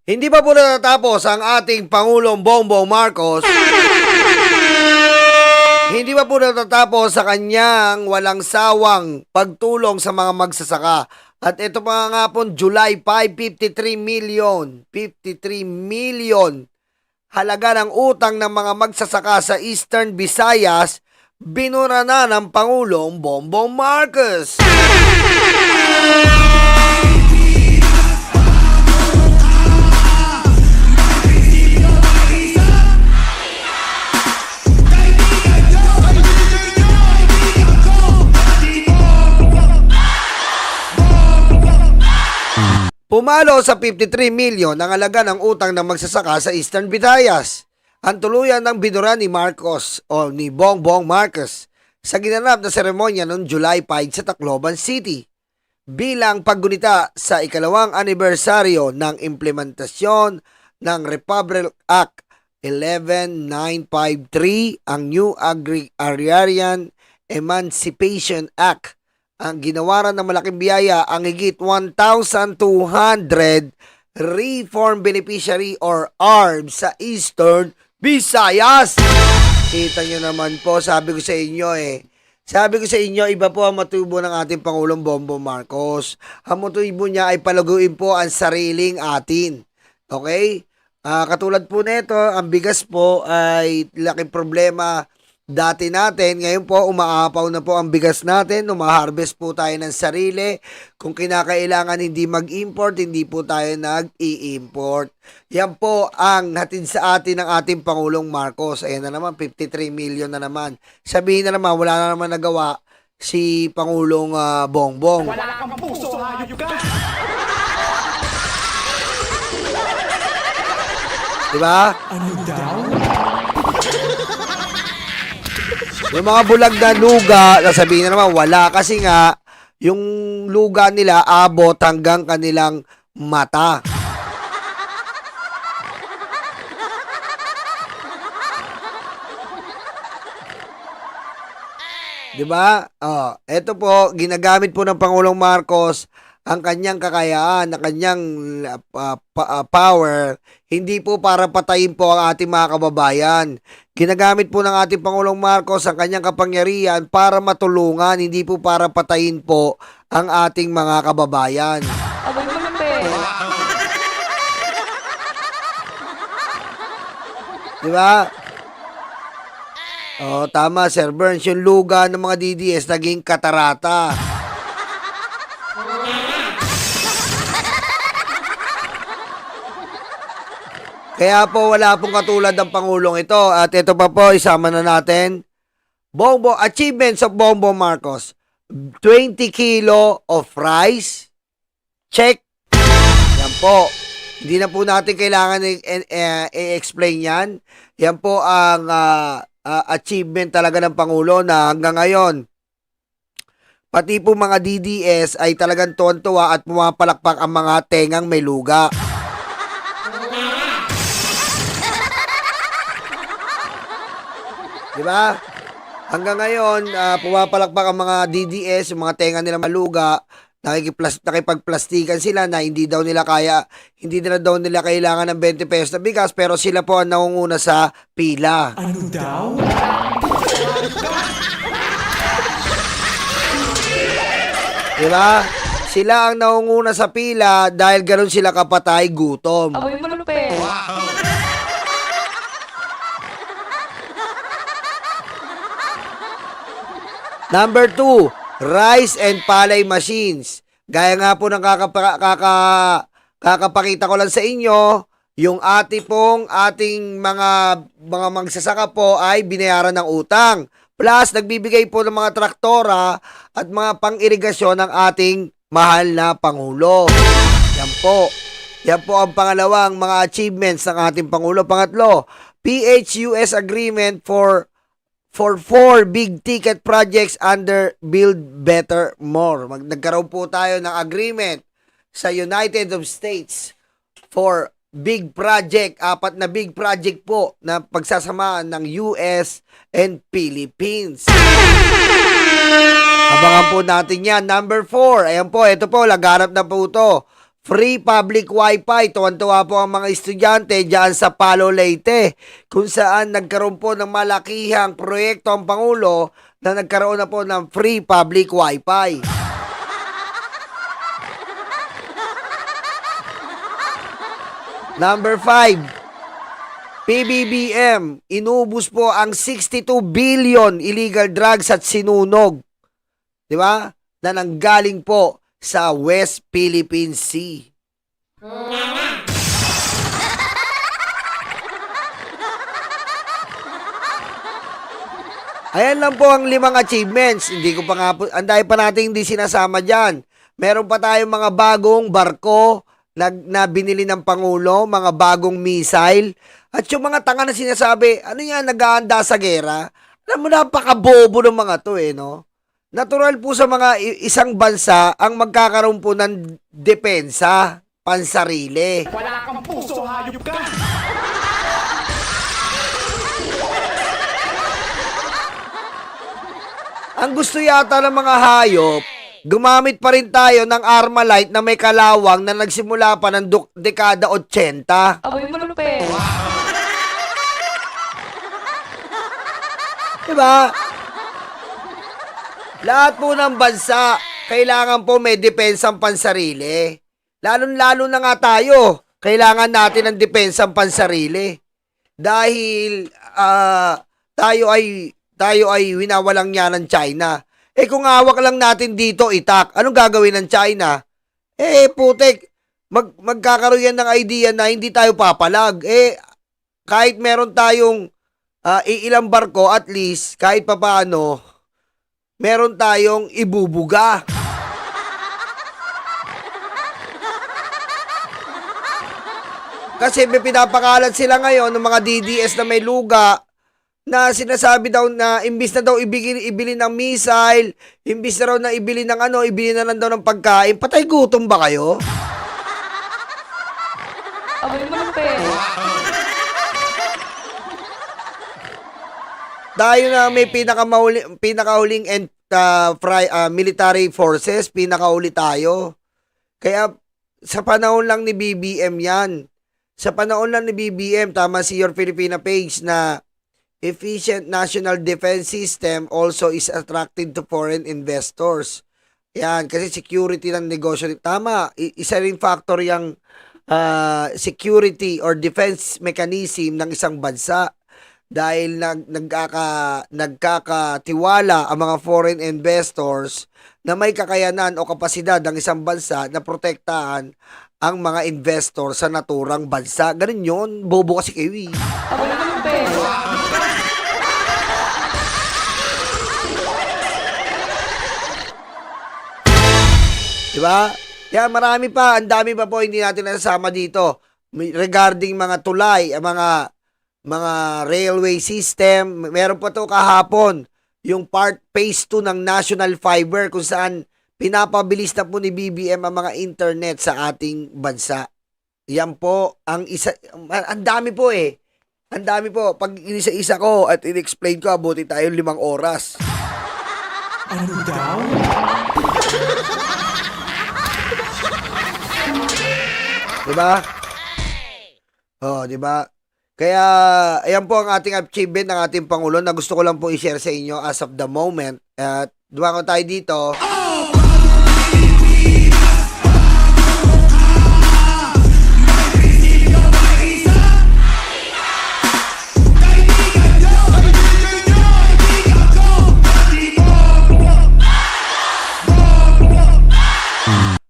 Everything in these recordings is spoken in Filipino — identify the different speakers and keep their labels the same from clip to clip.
Speaker 1: Hindi pa po natatapos ang ating Pangulong Bongbong Marcos. Hindi pa po natatapos sa kanyang walang sawang pagtulong sa mga magsasaka. At ito pa nga po, July 5, 53 million halaga ng utang ng mga magsasaka sa Eastern Visayas, binura na ng Pangulong Bongbong Marcos. Pumalo sa 53 million ang halaga ng utang ng magsasaka sa Eastern Visayas. Ang tuluyan ng binura ni Marcos o ni Bongbong Marcos sa ginanap na seremonya noong July 5 sa Tacloban City. Bilang paggunita sa ikalawang anibersaryo ng implementasyon ng Republic Act 11953, ang New Agrarian Emancipation Act, ang ginawaran ng malaking biyaya ang higit 1,200 Reform Beneficiary or ARB sa Eastern Visayas. Kita nyo naman po, sabi ko sa inyo iba po ang motibo ng ating Pangulong Bongbong Marcos. Ang motibo niya ay palaguin po ang sariling atin. Okay? Katulad po nito, ang bigas po ay laking problema dati natin. Ngayon po, umaapaw na po ang bigas natin. Umaharvest po tayo ng sarili. Kung kinakailangan hindi mag-import, hindi po tayo nag-i-import. Yan po ang hatid sa atin ng ating Pangulong Marcos. Ayan na naman, 53 million na naman. Sabihin na naman, wala na naman nagawa si Pangulong Bongbong.
Speaker 2: Wala kang puso, hayop ka!
Speaker 1: Diba?
Speaker 2: Ano daw?
Speaker 1: Yung mga bulag na luga, sasabihin na naman, wala kasi nga, yung luga nila abot hanggang kanilang mata. Diba? Ito po, ginagamit po ng Pangulong Marcos ang kanyang kakayaan, ang kanyang power, hindi po para patayin po ang ating mga kababayan. Ginagamit po ng ating Pangulong Marcos ang kanyang kapangyarihan para matulungan, hindi po para patayin po ang ating mga kababayan.
Speaker 3: Abay mo lang, pe.
Speaker 1: Diba? Tama, Sir Burns. Yung luga ng mga DDS naging katarata. Kaya po wala pong katulad ng Pangulong ito. At ito pa po, isama na natin. Achievements of Bongbong Marcos. 20 kilo of rice. Check. Yan po. Hindi na po natin kailangan i-explain yan. Yan po ang achievement talaga ng Pangulo na hanggang ngayon. Pati po mga DDS ay talagang tuwan-tuwa at pumapalakpak ang mga tengang may luga. Diba? Hanggang ngayon, pumapalakpak ang mga DDS, yung mga tenga nila maluga, nakipagplastikan sila na hindi daw nila kaya, hindi na daw nila kailangan ng 20 pesos na bigas, pero sila po ang nangunguna sa pila.
Speaker 2: Ano daw?
Speaker 1: Diba? Sila ang nangunguna sa pila dahil ganoon sila kapatay gutom.
Speaker 3: Abay mo lang, pe.
Speaker 1: Number 2, rice and palay machines. Gaya nga po ng kakapakita ko lang sa inyo, yung ating mga magsasaka po ay binayaran ng utang. Plus, nagbibigay po ng mga traktora at mga pang-irigasyon ng ating mahal na Pangulo. Yan po. Yan po ang pangalawang mga achievements ng ating Pangulo. Pangatlo, PHUS agreement for 4 big ticket projects under Build Better More. Nagkaroon po tayo ng agreement sa United States for big project, 4 na big project po na pagsasamaan ng US and Philippines. Abangan po natin yan. Number 4, ayan po, ito po, laganap na po ito. Free public wifi. Tuwan-tuwa po ang mga estudyante dyan sa Palo Leyte, kung saan nagkaroon po ng malakihang proyekto ang Pangulo na nagkaroon na po ng free public wifi. Number 5, PBBM, inubos po ang 62 billion illegal drugs at sinunog. Di ba? Na nanggaling po sa West Philippine Sea. Ayan lang po ang 5 achievements. Hindi ko pa nga po, anday pa natin hindi sinasama dyan. Meron pa tayong mga bagong barko na binili ng Pangulo, mga bagong missile. At yung mga tanga na sinasabi, ano yan, nag-aanda sa gera? Alam mo, napakabobo ng mga to no? Natural po sa mga isang bansa ang magkakaroon po ng depensa, pansarili.
Speaker 2: Wala kang puso, hayop ka!
Speaker 1: Ang gusto yata ng mga hayop, gumamit pa rin tayo ng Armalite na may kalawang na nagsimula pa ng dekada 80.
Speaker 3: Aboy malupit.
Speaker 1: Diba? Lahat po ng bansa, kailangan po may depensang pansarili. Lalo-lalo na nga tayo, kailangan natin ng depensang pansarili. Dahil tayo ay winawalang niya ng China. Kung hawak lang natin dito, itak, anong gagawin ng China? Putek, magkakaroon yan ng idea na hindi tayo papalag. Kahit meron tayong ilang barko, at least, kahit papaano, meron tayong ibubuga. Kasi may pinapakalat sila ngayon ng mga DDS na may luga na sinasabi daw na imbis na daw ibili ng missile, imbis na raw na ibili ng ibili na lang daw ng pagkain. Patay gutom ba kayo?
Speaker 3: Aboy malupit.
Speaker 1: Tayo na may pinakahuling military forces, pinakahuli tayo. Kaya sa panahon lang ni BBM yan. Sa panahon lang ni BBM, tama si Your Filipina page na efficient national defense system also is attracted to foreign investors. Yan, kasi security ng negosyo. Tama, isa rin factor yung security or defense mechanism ng isang bansa. Dahil nagkakatiwala ang mga foreign investors na may kakayanan o kapasidad ng isang bansa na protektahan ang mga investor sa naturang bansa. Ganun yun. Bobo kasi kayo eh.
Speaker 3: Aboy malupit.
Speaker 1: Diba? Kaya marami pa, ang dami pa po hindi natin nasasama dito. Regarding mga tulay, mga railway system, meron pa to kahapon, yung phase 2 ng National Fiber kung saan pinapabilis na po ni BBM ang mga internet sa ating bansa. Yan po, ang dami po Ang dami po. Pag inisa-isa ko at in-explain ko, abuti tayo 5 oras.
Speaker 2: Ano daw?
Speaker 1: Diba? Diba? Kaya, ayan po ang ating achievement ng ating Pangulo na gusto ko lang po i-share sa inyo as of the moment. At dumaan ko tayo dito.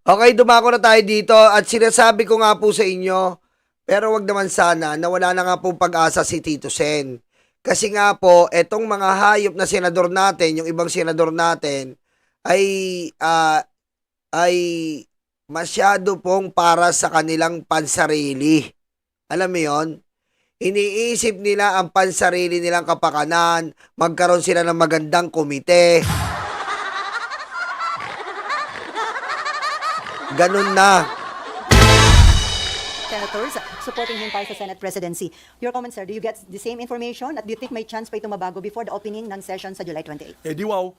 Speaker 1: Okay, dumako na tayo dito at sinasabi ko nga po sa inyo, pero wag naman sana na wala na nga pong pag-asa si Tito Sen. Kasi nga po, etong mga hayop na senador natin, yung ibang senador natin, ay masyado pong para sa kanilang pansarili. Alam mo yon? Iniisip nila ang pansarili nilang kapakanan, magkaroon sila ng magandang komite. Ganun na.
Speaker 4: senators supporting him para sa Senate presidency. Your comment, sir, do you get the same information at do you think may chance pa ito mabago before the opening ng session sa July 28?
Speaker 5: Eh di wow.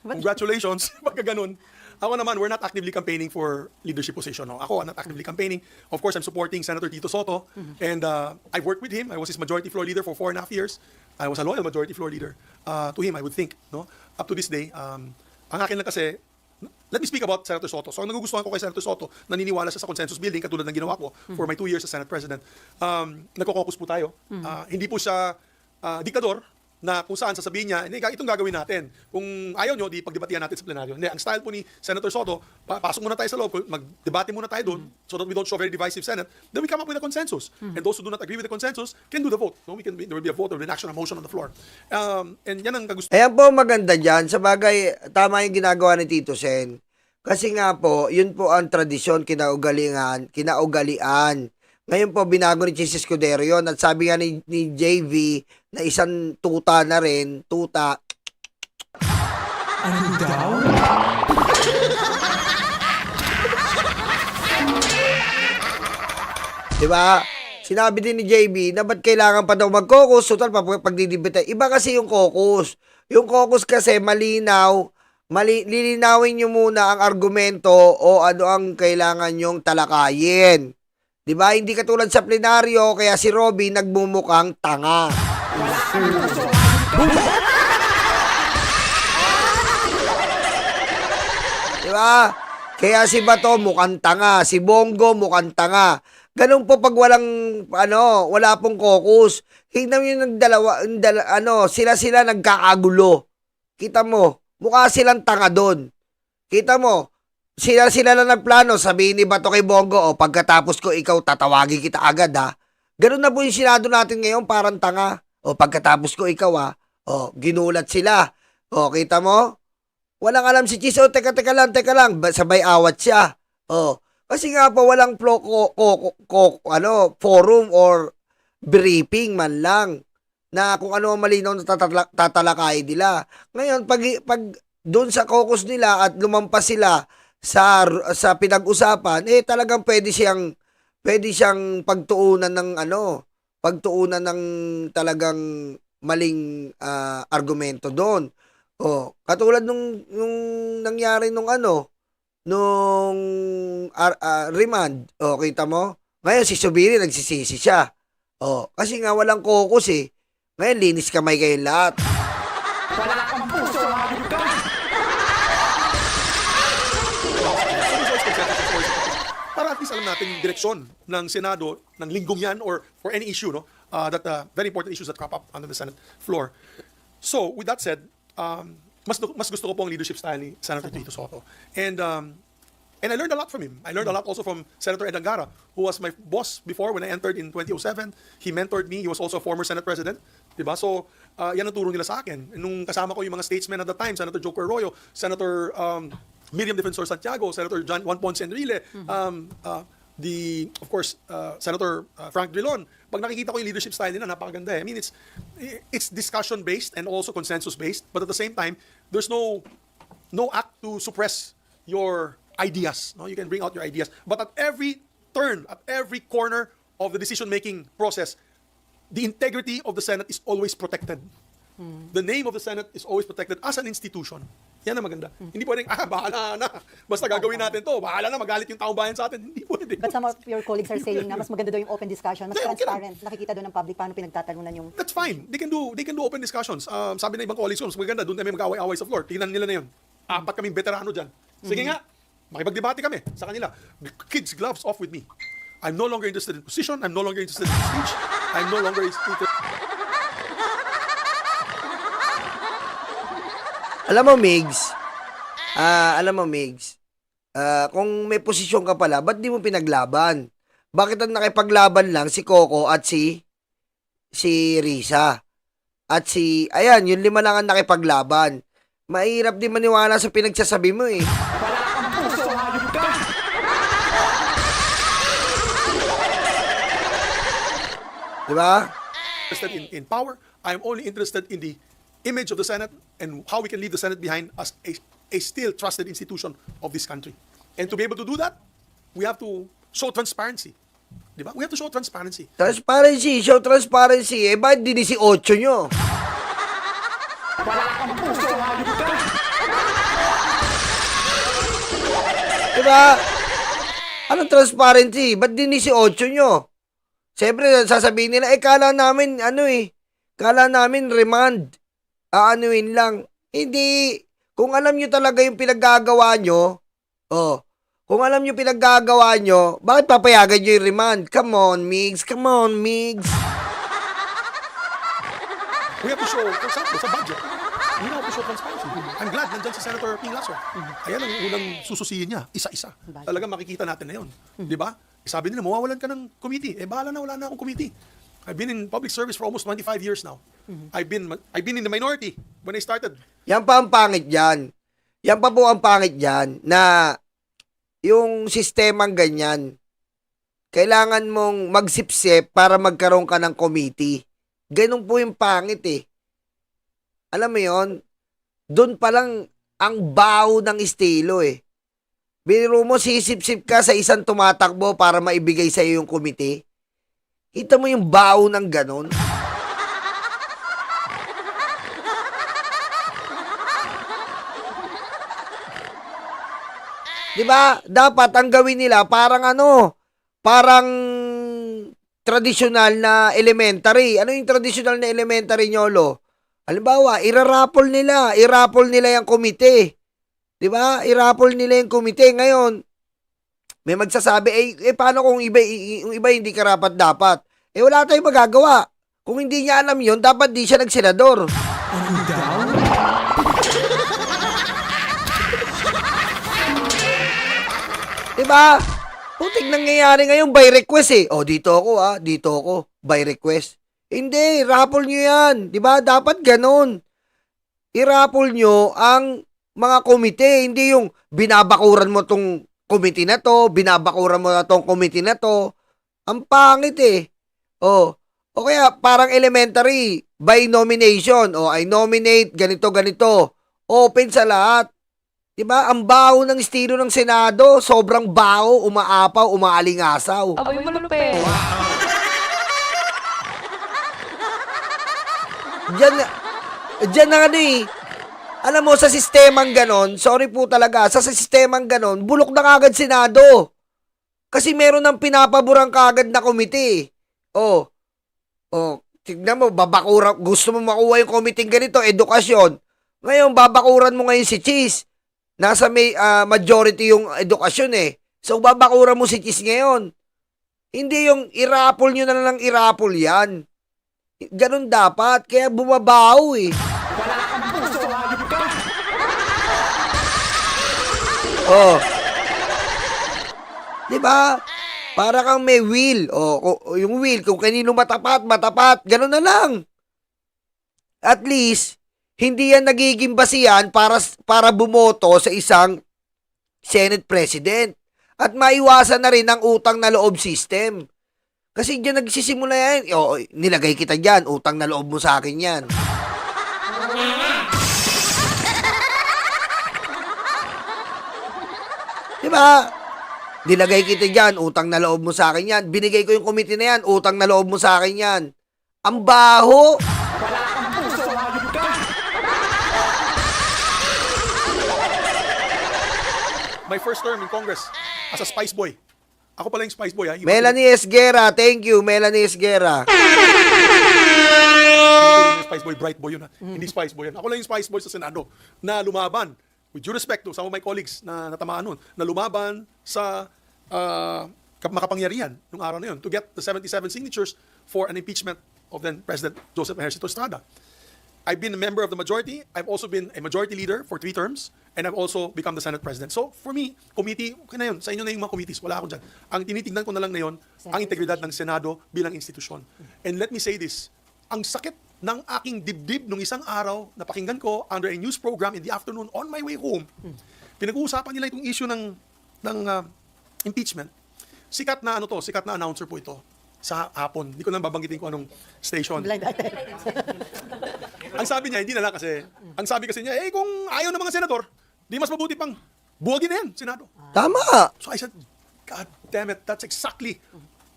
Speaker 5: Congratulations. Pagka ganun. Ako naman, we're not actively campaigning for leadership position. No? Ako, I'm not actively campaigning. Of course, I'm supporting Senator Tito Soto. And I've worked with him. I was his majority floor leader for 4.5 years. I was a loyal majority floor leader to him, I would think. No? Up to this day, ang akin lang kasi, let me speak about Senator Soto. So, ang nagugustuhan ko kay Senator Soto, naniniwala siya sa consensus building, katulad ng ginawa ko for my 2 years as Senate President. Nagko-caucus po tayo. Hindi po siya diktador, na kung saan sasabihin niya, hindi, itong gagawin natin. Kung ayaw nyo, di pagdebatihan natin sa plenaryo. Hindi, ang style po ni Senator Soto, pasok muna tayo sa loob, magdebate muna tayo doon, so that we don't show very divisive Senate, then we come up with a consensus. And those who do not agree with the consensus can do the vote. No? There will be a vote or an action, a motion on the floor. And yan ang kagusto.
Speaker 1: Ayan po maganda dyan. Sa bagay, tama yung ginagawa ni Tito Sen. Kasi nga po, yun po ang tradisyon, kinaugalian. Ngayon po, binago ni Chis Escudero yun. At sabi nga ni JV na isang tuta na rin, tuta.
Speaker 2: Ano daw?
Speaker 1: Diba? Sinabi din ni JB na ba't kailangan pa daw mag-caucus? Total, pagdidibita. Iba kasi yung caucus. Yung caucus kasi malinaw. Lilinawin nyo muna ang argumento o ano ang kailangan nyong talakayin. Diba? Hindi katulad sa plenaryo, kaya si Robby nagmumukhang tanga. Diba? Kaya si Bato mukhang tanga, si Bongo mukhang tanga. Ganun po pag wala pong caucus. Tingnan mo yung sila nagkakagulo. Kita mo, mukha silang tanga doon. Kita mo, sila lang nagplano, sabihin ni Bato kay Bongo, pagkatapos ko ikaw tatawagin kita agad ha. Ganun na po yung Senado natin ngayon, parang tanga. Pagkatapos ko ikaw ha. Ginulat sila. Kita mo? Walang alam si Chis, teka lang, sabay awat siya. Kasi nga po walang forum or briefing man lang na kung ano ang malinaw na tatalakay nila. Ngayon, pag doon sa caucus nila at lumampas sila sa pinag-usapan, talagang pwede siyang pagtuunan ng talagang maling argumento doon. Katulad nung nangyari nung remand. Kita mo? Ngayon si Subiri nagsisisi siya. Kasi nga walang caucus eh. Ngayon linis kamay kayong lahat.
Speaker 2: Wala kang puso, hayop ka!
Speaker 5: Para at least alam natin yung direksyon ng Senado ng linggong yan or for any issue, no? Very important issues that crop up under the Senate floor. So, with that said, mas gusto ko po ang leadership style ni Senator Tito Soto. And I learned a lot from him. I learned a lot also from Senator Ed Angara, who was my boss before when I entered in 2007. He mentored me. He was also a former Senate President. Diba? So, yan ang turo nila sa akin. Nung kasama ko yung mga statesmen at the time, Senator Joker Arroyo, Senator Miriam Defensor Santiago, Senator Juan Ponce Enrile, of course, Senator Frank Drilon. Pag nakikita ko yung leadership style nila, napakaganda eh. I mean, it's discussion-based and also consensus-based, but at the same time, there's no act to suppress your ideas. No? You can bring out your ideas. But at every turn, at every corner of the decision-making process, the integrity of the Senate is always protected. The name of the Senate is always protected as an institution. Yan ang maganda. Hindi pwedeng, bahala na. Basta gagawin natin to. Bahala na, magalit yung taong bayan sa atin. Hindi pwede.
Speaker 4: But some of your colleagues are saying na mas maganda daw yung open discussion, mas
Speaker 5: Yeah, okay
Speaker 4: transparent. Nakikita doon ng public paano pinagtatalunan yung...
Speaker 5: That's fine. They can do open discussions. Sabi na ibang colleagues ko, mas maganda, doon tayo mag-away-away sa floor. Tingnan nila na yun. 4 kaming veterano dyan. Sige nga, makipagdebate kami sa kanila. Kids, gloves off with me. I'm no longer interested in position. I'm no longer interested in speech. I'm no longer interested...
Speaker 1: Alam mo, Migs, kung may posisyon ka pala, ba't di mo pinaglaban? Bakit ang nakipaglaban lang si Coco at si Risa? At ayan, yung 5 lang ang nakipaglaban. Mahirap din maniwala sa pinagsasabi mo eh.
Speaker 2: Wala kang puso, hayop ka!
Speaker 1: Diba?
Speaker 5: Interested in power. I'm only interested in the image of the Senate and how we can leave the Senate behind as a still trusted institution of this country. And to be able to do that, we have to show transparency. Di ba? We have to show transparency.
Speaker 1: Transparency, show transparency. Eh, bakit di 18 nyo?
Speaker 2: Wala kang puso, hayop ka!
Speaker 1: Diba? Anong transparency? Ba't di 18 nyo? Siyempre, sasabihin nila, kala namin, kala namin remand. Aanuin lang. Hindi. Kung alam nyo talaga yung pinaggagawa nyo, kung alam nyo pinaggagawa nyo, bakit papayagan nyo yung remand? Come on, Migs. Come on, Migs.
Speaker 5: We have to show, for example, sa budget, we have to show transparency. I'm glad nandyan si Senator Ping Lacson. Ayan ang unang sususihin niya, isa-isa. Talagang makikita natin na yun. Di ba? Sabi nila, mawawalan ka ng committee. Bahala na, wala na akong committee. I've been in public service for almost 25 years now. I've been in the minority when I started.
Speaker 1: Yan pa ang pangit dyan. Yan pa po ang pangit dyan na yung sistemang ganyan, kailangan mong magsipsip para magkaroon ka ng committee. Ganun po yung pangit eh. Alam mo yon, doon pa lang ang baho ng estilo eh. Biro mo, sisip-sip ka sa isang tumatakbo para maibigay sa iyo yung committee. Kita mo yung baho ng ganun. Diba? Dapat ang gawin nila parang parang traditional na elementary. Ano yung traditional na elementary, Nyolo? Halimbawa, irarapol nila yung komite. Diba? Irapol nila yung komite. Ngayon, may magsasabi, paano kung yung iba hindi karapat dapat? Wala tayong magagawa. Kung hindi niya alam yun, dapat di siya nagsenador. Diba? Putik nangyayari ngayon by request eh. Dito ako by request. Hindi, raffle nyo yan. Diba? Dapat ganun. I-raffle nyo ang mga komite. Hindi yung binabakuran mo tong komite na to, binabakuran mo na tong komite na to. Ang pangit eh. O kaya parang elementary, by nomination. I nominate ganito. Open sa lahat. Diba? Ang baho ng estilo ng Senado, sobrang baho, umaapaw, umaalingasaw.
Speaker 3: Amoy malupit.
Speaker 1: Diyan na alam mo, sa sistemang ganon, sorry po talaga, sa sistemang ganon, bulok na kagad Senado. Kasi meron ng pinapaborang kagad na komite. Tignan mo, gusto mo makuha yung komite ganito, edukasyon. Ngayon, babakuran mo ngayon si Cheese. Nasa may majority yung edukasyon eh. So, babakuran mo si Cheese ngayon. Hindi yung irapol nyo na lang irapol yan. Ganun dapat. Kaya bumabaho eh.
Speaker 2: Wala kang puso, hayop ka!
Speaker 1: Diba? Para kang may will. Yung will, kung kanino matapat. Ganun na lang. At least, hindi yan nagiging basihan para bumoto sa isang Senate President. At maiwasan na rin ang utang na loob system. Kasi dyan nagsisimula yan. Nilagay kita dyan. Utang na loob mo sa akin yan. Diba? Nilagay kita dyan. Utang na loob mo sa akin yan. Binigay ko yung committee na yan. Utang na loob mo sa akin yan. Ang baho.
Speaker 2: Wala kang puso, hayop ka!
Speaker 5: My first term in Congress as a Spice Boy. Ako pala yung Spice Boy.
Speaker 1: Melanie Esguera. Thank you, Melanie Esguera.
Speaker 5: Spice Boy, Bright Boy yun. Hindi Spice Boy yun. Ako lang yung Spice Boy sa Senado na lumaban, with due respect to some of my colleagues na natamaan nun, na lumaban sa makapangyarihan nung araw na yun to get the 77 signatures for an impeachment of then President Joseph Ejercito Estrada. I've been a member of the majority. I've also been a majority leader for 3 terms. And I've also become the Senate President. So, for me, committee, okay na yun. Sa inyo na yung mga committees. Wala ako dyan. Ang tinitignan ko na lang na yun, ang integridad ng Senado bilang institusyon. And let me say this. Ang sakit ng aking dibdib nung isang araw na pakinggan ko under a news program in the afternoon on my way home. Pinag-uusapan nila itong issue ng impeachment. Sikat na announcer po ito sa hapon. Hindi ko na babanggitin kung anong station.
Speaker 4: Blind item.
Speaker 5: Ang sabi niya, hindi na lang kasi, ang sabi kasi niya, kung ayaw ng mga senador, di mas mabuti pang buwagin na yan, Senado.
Speaker 1: Tama.
Speaker 5: So I said, God damn it, that's exactly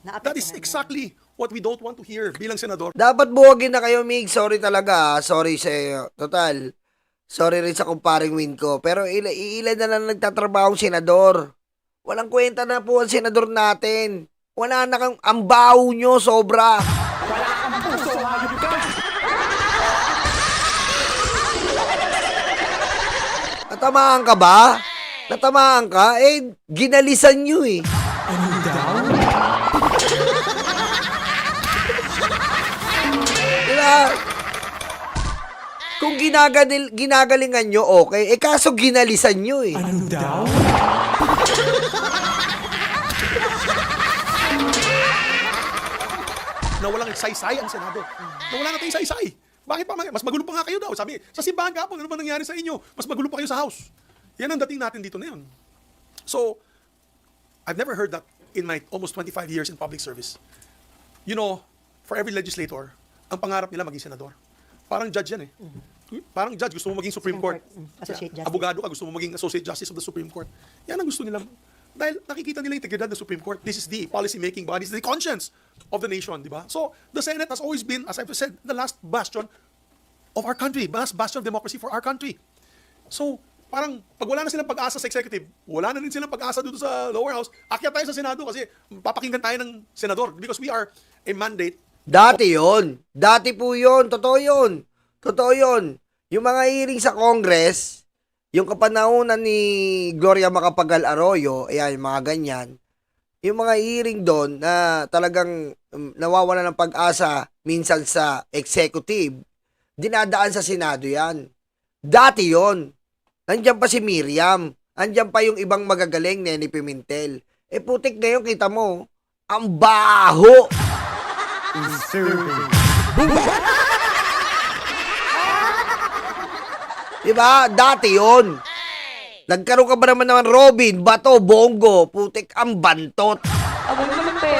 Speaker 5: That is exactly what we don't want to hear bilang senador.
Speaker 1: Dapat buwagin na kayo, Mig. Sorry talaga. Sorry sa iyo. Total. Sorry rin sa kumparing win ko. Pero ilan na lang nagtatrabaho senador. Walang kwenta na po ang senador natin. Wala na kang ang baho nyo, sobra.
Speaker 2: Wala kang puso, hayop ka!
Speaker 1: Natamaan ka ba? Natamaan ka? Eh, ginalisan nyo eh. Diba? Kung ginagalingan nyo, okay. Eh, kaso ginalisan nyo eh.
Speaker 5: Na walang saysay ang Senado. Na wala natin saysay. Bakit pa? Mas magulo pa nga kayo daw. Sabi, sa simbahan kapon, ano ba nangyari sa inyo? Mas magulo pa kayo sa House. Yan ang dating natin dito na yun. So, I've never heard that in my almost 25 years in public service. You know, for every legislator, ang pangarap nila maging senador. Parang judge yan eh. Parang judge, gusto mo maging Supreme Court.
Speaker 4: Associate Justice.
Speaker 5: Abogado ka, gusto mo maging Associate Justice of the Supreme Court. Yan ang gusto nila. Dahil nakikita nila yung integridad ng Supreme Court. This is the policy-making body, this is the conscience of the nation, di ba? So, the Senate has always been, as I've said, the last bastion of our country, last bastion of democracy for our country. So, parang pag wala na silang pag-asa sa executive, wala na rin silang pag-asa dito sa lower house, akyat tayo sa Senado kasi papakinggan tayo ng senador because we are a mandate.
Speaker 1: Dati yon. Dati po yon. Totoo yon. Totoo yon. Yung mga hearing sa Congress, yung kapanahunan ni Gloria Macapagal Arroyo, ayan, yung mga ganyan, yung mga hearing doon na talagang nawawala ng pag-asa minsan sa executive, dinadaan sa Senado yan. Dati yon. Nandiyan pa si Miriam. Nandiyan pa yung ibang magagaling, Nene Pimentel. Eh putik ngayon, kita mo, ang baho. Diba? Dati yon. Nagkaroon ka ba naman Robin, Bato, Bongo, putik ang bantot.
Speaker 3: Abay mo naman, pe.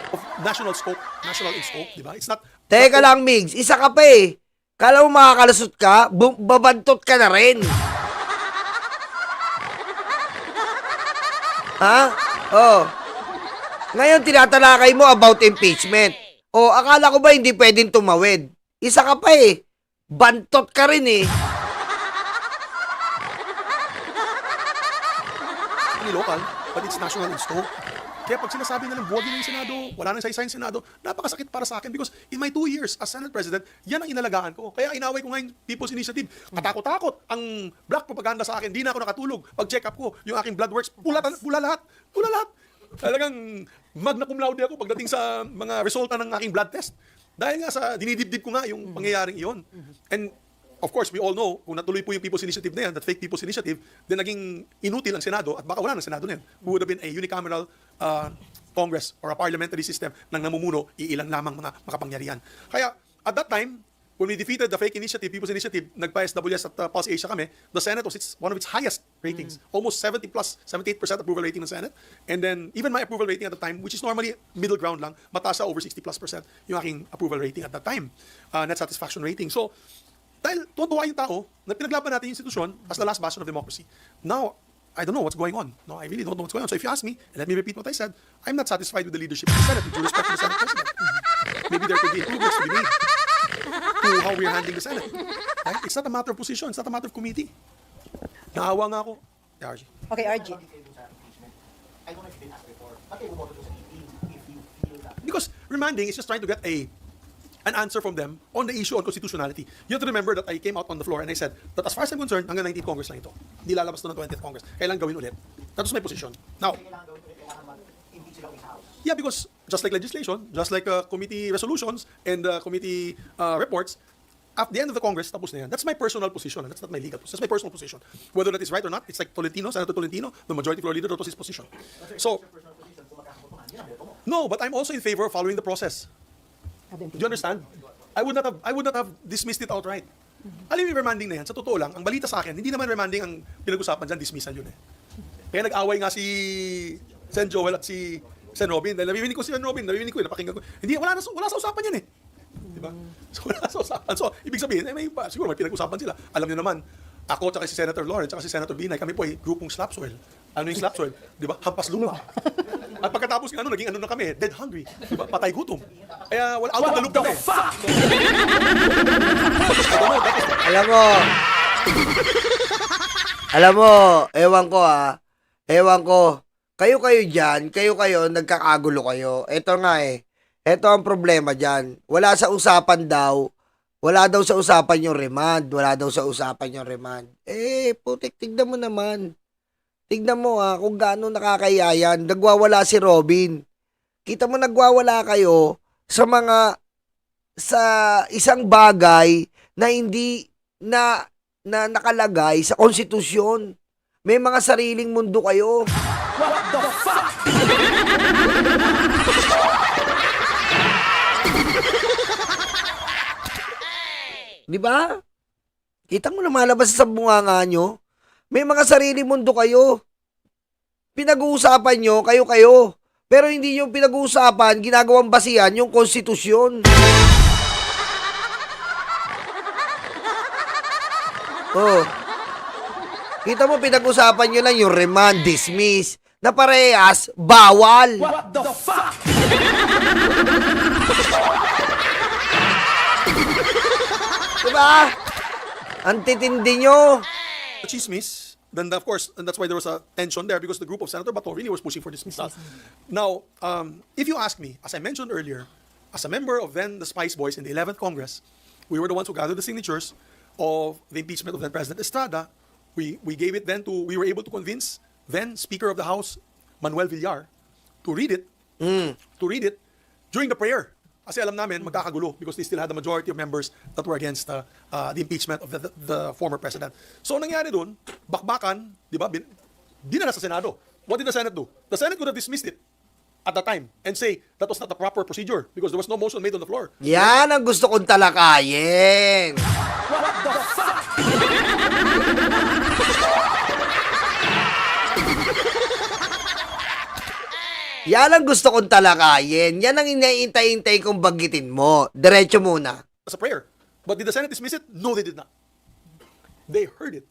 Speaker 5: Of national scope, national in scope, di ba? It's not...
Speaker 1: Teka lang, Migs. Isa ka pa eh. Kala mo makakalusot ka, babantot ka na rin. Ha? Oh. Ngayon, tinatalakay mo about impeachment. O, akala ko ba hindi pwedeng tumawid? Isa ka pa eh. Bantot ka rin eh.
Speaker 5: Hindi local, but it's national in scope. Kaya pag sinasabi na ng buwagin ng Senado, wala nang saysay ng Senado, napakasakit para sa akin because in my 2 years as Senate President, yan ang inalagaan ko. Kaya inaway ko nga yung People's Initiative. Katakot-takot ang black propaganda sa akin. Di na ako nakatulog. Pag-check up ko, yung aking blood works, pula lahat. Pula lahat. Talagang magna cum laude ako pagdating sa mga resulta ng aking blood test. Dahil nga sa dinidibdib ko nga yung pangyayaring iyon. And of course, we all know, kung natuloy po yung People's Initiative na yan, that fake People's Initiative, then naging inutil ang Senado at baka wala ng Senado na yan. Who would have been a unicameral Congress or a parliamentary system nang namumuno, iilan lamang mga makapangyarihan. Kaya, at that time, when we defeated the fake initiative, People's Initiative, nagpa-SWS at Pulse Asia kami, the Senate was one of its highest ratings. Almost 78% approval rating ng Senate. And then, even my approval rating at the time, which is normally middle ground lang, mataas sa over 60+% yung aking approval rating at that time. Net satisfaction rating. So, dahil tuwa yung tao na pinaglaban natin yung institusyon as the last bastion of democracy. Now, I don't know what's going on. No, I really don't know what's going on. So if you ask me, and let me repeat what I said, I'm not satisfied with the leadership of the Senate, with due respect to the Senate President. Maybe there could be improvements to be made to how we're handling the Senate. Right? It's not a matter of position. It's not a matter of committee. Naawa nga ako. Yeah, RG.
Speaker 4: Okay, RG.
Speaker 2: I don't know if you've been asked before, but they will vote to if you feel that.
Speaker 5: Because remanding is just trying to get an answer from them on the issue on constitutionality. You have to remember that I came out on the floor and I said that as far as I'm concerned, hanggang 19th Congress lang ito. Hindi lalabas to ng 20th Congress. Kailangan gawin ulit. That was my position. Now,
Speaker 2: Kailangan gawin ulit, kailangan mag-impeach sila with House.
Speaker 5: yeah, because just like legislation, just like committee resolutions and committee reports, at the end of the Congress, tapos na yan. That's my personal position. And that's not my legal position. That's my personal position. Whether that is right or not, it's like Tolentino, Senator Tolentino, the majority floor leader, that was his position. So, no, but I'm also in favor of following the process. Do you understand? I would not have dismissed it outright. Alam mo yung remanding na yan, sa totoo lang, ang balita sa akin, hindi naman remanding ang pinag-usapan dyan, dismissal yun eh. Kaya nag-away nga si Sen Joel at si Sen Robin. Dahil nabibini ko si Sen Robin, napakinggan ko. Hindi, wala sa usapan yan eh. Diba? So wala sa usapan. So, ibig sabihin, siguro may pinag-usapan sila. Alam niyo naman, Ako, tsaka si Senator Lawrence, tsaka si Senator Binay, kami po ay grupong slap soil. Ano yung slap soil? Di ba? Hampas lupa. At pagkatapos ng naging ano na kami, dead hungry. Di ba? Patay gutom. Kaya, out of the loop kami.
Speaker 1: Alam mo, ewan ko, kayo dyan, kayo, nagkakagulo kayo. Ito nga ito ang problema dyan. Wala sa usapan daw sa usapan yung remand. Putik, tignan mo naman. Tignan mo kung gaano nakakaya yan. Nagwawala si Robin. Kita mo nagwawala kayo sa isang bagay na hindi na nakalagay sa konstitusyon. May mga sariling mundo kayo. Di ba? Kita mo lumalabas sa bunganga nyo. May mga sarili mundo kayo. Pinag-uusapan nyo, kayo. Pero hindi nyo pinag-uusapan, ginagawang basihan yung konstitusyon. Oh. Kita mo, pinag-usapan nyo lang yung remand, dismiss, na parehas, bawal. What the fuck? Diba? Ang titindi nyo.
Speaker 5: The chismis, then of course, and that's why there was a tension there because the group of Senator Bato really was pushing for dismissal. Now, if you ask me, as I mentioned earlier, as a member of then the Spice Boys in the 11th Congress, we were the ones who gathered the signatures of the impeachment of then President Estrada. We gave it then we were able to convince then Speaker of the House, Manuel Villar, to read it during the prayer. Kasi alam namin, magkakagulo because they still had the majority of members that were against the impeachment of the former president. So, nangyari dun, bakbakan, di ba, dinala sa Senado. What did the Senate do? The Senate could have dismissed it at that time and say that was not the proper procedure because there was no motion made on the floor.
Speaker 1: Yan ang gusto kong talakayin. Yan ang gusto kong talakayin. Yan ang inaintay-intay kong banggitin mo. Diretso muna.
Speaker 5: As a prayer. But did the Senate dismiss it? No, they did not. They heard it.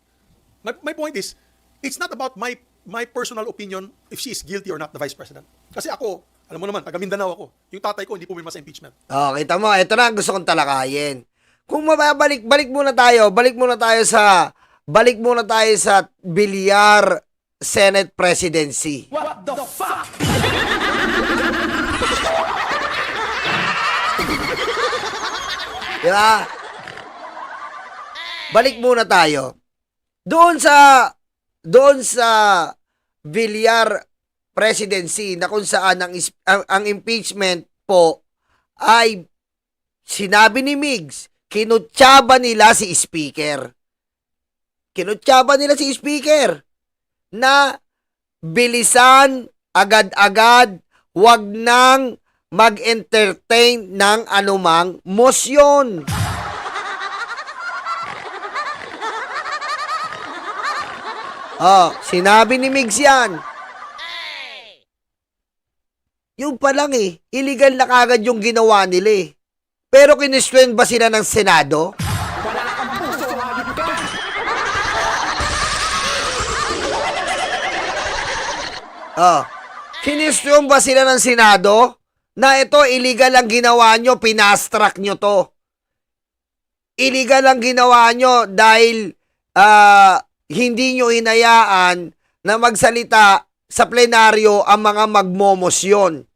Speaker 5: My point is, it's not about my personal opinion if she is guilty or not, the Vice President. Kasi ako, alam mo naman, taga Mindanao ako. Yung tatay ko, hindi pumirma sa impeachment.
Speaker 1: Oh, kita mo, ito na ang gusto kong talakayin. Kung balik muna tayo sa Villar Senate Presidency.
Speaker 2: What the fuck?
Speaker 1: Diba? Balik muna tayo. Doon sa Villar Presidency na kung saan ang impeachment po ay sinabi ni Migs, kinutsaba nila si Speaker. Na bilisan, agad-agad, wag nang mag-entertain ng anumang motion. Oh, sinabi ni Migs yan. Yung pa lang illegal na kagad yung ginawa nila Pero kinestyon ba sila ng Senado? Oh, kinestyon ba sila ng Senado? Na ito, illegal ang ginawa nyo, pinastrack nyo to. Illegal ang ginawa nyo dahil hindi nyo hinayaan na magsalita sa plenaryo ang mga magmomosyon.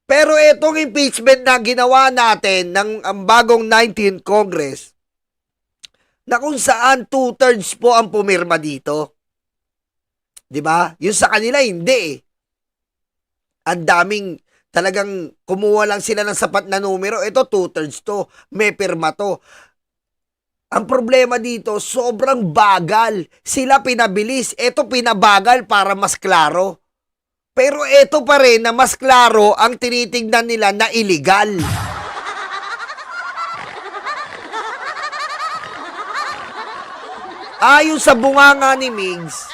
Speaker 1: Pero itong impeachment na ginawa natin ng ang bagong 19th Congress, na kung saan 2/3 po ang pumirma dito. 'Di ba? Yung sa kanila hindi Ang daming talagang kumuha lang sila ng sapat na numero. Ito 2/3 to. May pirma to. Ang problema dito, sobrang bagal. Sila pinabilis. Ito pinabagal para mas klaro. Pero ito pa rin na mas klaro ang tinitingnan nila na illegal. Ayon sa bunganga ni Migs,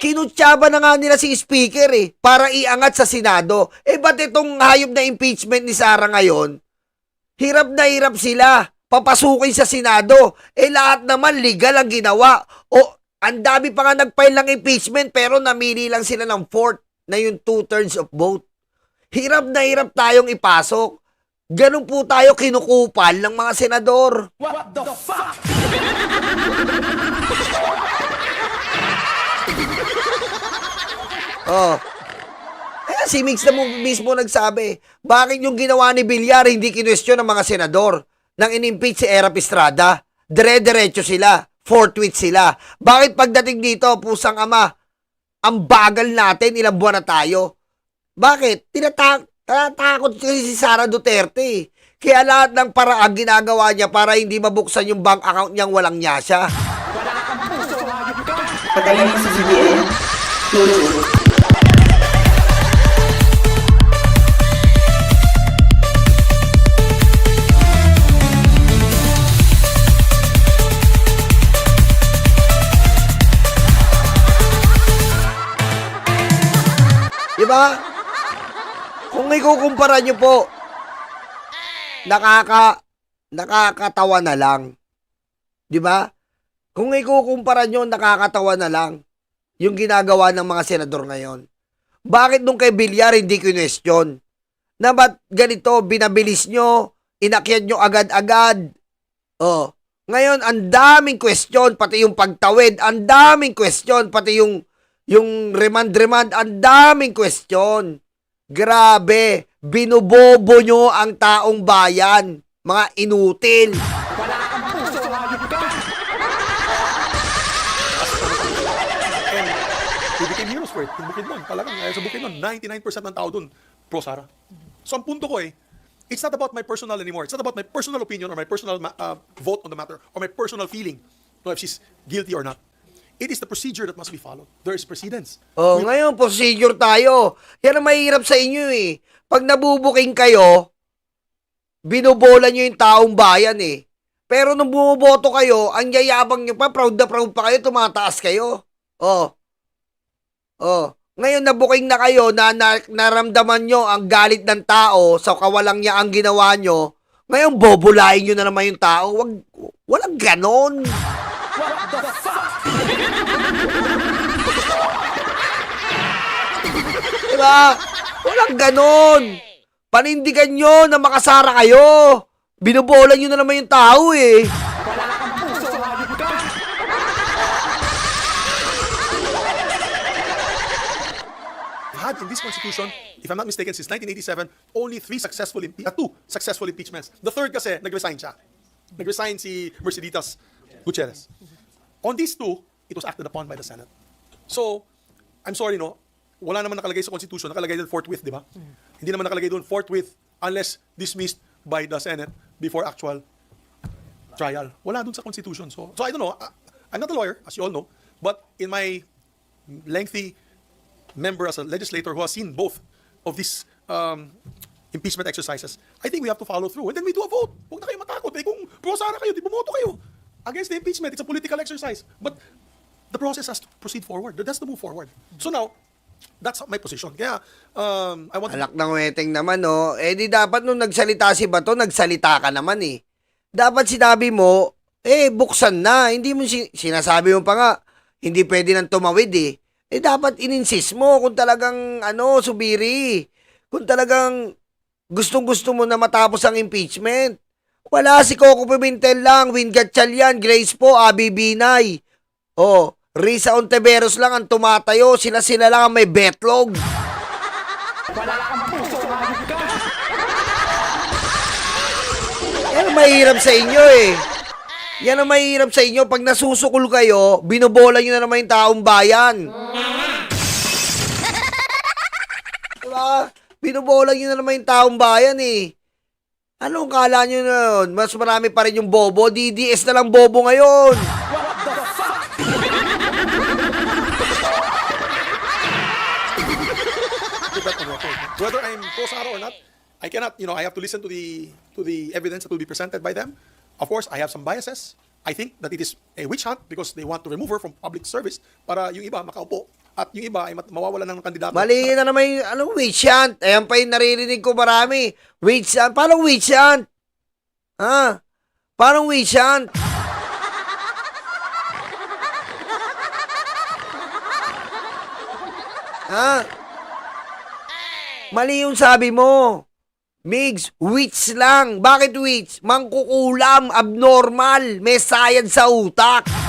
Speaker 1: kinutsaba na nga nila si Speaker para iangat sa Senado. Ba't itong hayop na impeachment ni Sara ngayon? Hirap na hirap sila papasukin sa Senado. Eh lahat naman legal ang ginawa. O ang dami pa nga nag-file ng impeachment pero namili lang sila ng fourth na yung 2/3 of vote. Hirap na hirap tayong ipasok. Ganun po tayo kinukupal ng mga senador.
Speaker 2: What the fuck?
Speaker 1: Oh. Si Mix na mismo nagsabi, bakit yung ginawa ni Villar hindi kinwestiyon ng mga senador nang inimpeach si Erap Estrada? Dire-diretso sila, forthwith sila. Bakit pagdating dito, pusang ama, ang bagal natin, ilang buwan na tayo? Bakit? Tinatakot si Sara Duterte. Kaya lahat ng paraan ginagawa niya para hindi mabuksan yung bank account niyang walang niya siya.
Speaker 6: Patayin mo sa CBN. YouTube.
Speaker 1: Diba? Kung ikukumpara nyo po, nakakatawa na lang. Diba? Kung ikukumpara nyo, nakakatawa na lang yung ginagawa ng mga senador ngayon. Bakit nung kay Villar hindi kinwestiyon? Na ba't ganito, binabilis nyo, inakyat nyo agad-agad? Oh, ngayon, ang daming question, pati yung pagtawid, ang daming question, pati yung remand, ang daming question. Grabe, binubobo nyo ang taong bayan. Mga inutil.
Speaker 5: And we became heroes for it. In Bukidnon, talagang sa Bukidnon, 99% ng tao dun, pro Sara. So ang punto ko it's not about my personal anymore. It's not about my personal opinion or my personal vote on the matter or my personal feeling if she's guilty or not. It is the procedure that must be followed. There is precedence.
Speaker 1: Oh, ngayon, procedure tayo. Yan ang mahirap sa inyo eh. Pag nabubuking kayo, binubola nyo yung taong bayan eh. Pero nung bumoboto kayo, ang yayabang nyo pa, proud pa kayo, tumataas kayo. Oh. Oh. Ngayon, nabuking na kayo, naramdaman nyo ang galit ng tao sa kawalang niya ang ginawa nyo. Ngayon, bobolahin nyo na naman yung tao. Walang ganon. Diba? Walang ganon. Panindigan nyo na makasara kayo. Binubola nyo na naman yung tao eh.
Speaker 5: Had in this constitution, if I'm not mistaken, since 1987, only two successful impeachments. The third kasi, nag-resign siya. Nag-resign si Merceditas Gutierrez. On these two, it was acted upon by the Senate. So, I'm sorry, no? Wala naman nakalagay sa Constitution. Nakalagay doon forthwith, di ba? Hindi naman nakalagay doon forthwith unless dismissed by the Senate before actual trial. Wala doon sa Constitution. So I don't know. I'm not a lawyer, as you all know. But in my lengthy member as a legislator who has seen both of these impeachment exercises, I think we have to follow through. And then we do a vote. Huwag na kayo matakot. Eh, kung pro-Sara kayo, di bumoto kayo against the impeachment. It's a political exercise. But the process has to proceed forward. That has to move forward. So now, that's my position. Kaya, I want
Speaker 1: Alak ng weteng naman, no? Eh, di dapat nung nagsalita si Bato, nagsalita ka naman, eh. Dapat sinabi mo, buksan na. Hindi mo sinasabi mo pa nga, hindi pwede nang tumawid, eh. Eh, dapat in-insist mo kung talagang, subiri. Kung talagang gustong-gusto mo na matapos ang impeachment. Wala, si Coco Pimentel lang, Win Gatchalian, Grace po, Abby Binay. Oh, Risa Ontiveros lang ang tumatayo. Sila lang ang may betlog. Yan ang mahirap sa inyo eh. Yan ang mahirap sa inyo. Pag nasusukol kayo, binobola nyo na naman yung taong bayan. Diba? Binobola nyo na naman yung taong bayan eh. Anong kala nyo na yun? Mas marami pa rin yung bobo. DDS na lang bobo ngayon.
Speaker 5: Whether I'm pro-Sara or not, I cannot, I have to listen to the evidence that will be presented by them. Of course, I have some biases. I think that it is a witch hunt because they want to remove her from public service para yung iba makaupo at yung iba ay mawawala ng kandidato.
Speaker 1: Mali na naman yung witch hunt. Ayan pa yung naririnig ko marami. Witch hunt. Paano witch hunt? Ha? Parang Wishan. Ha? Mali yung sabi mo. Migs, witch lang. Bakit witch? Mangkukulam, abnormal, may sayad sa utak.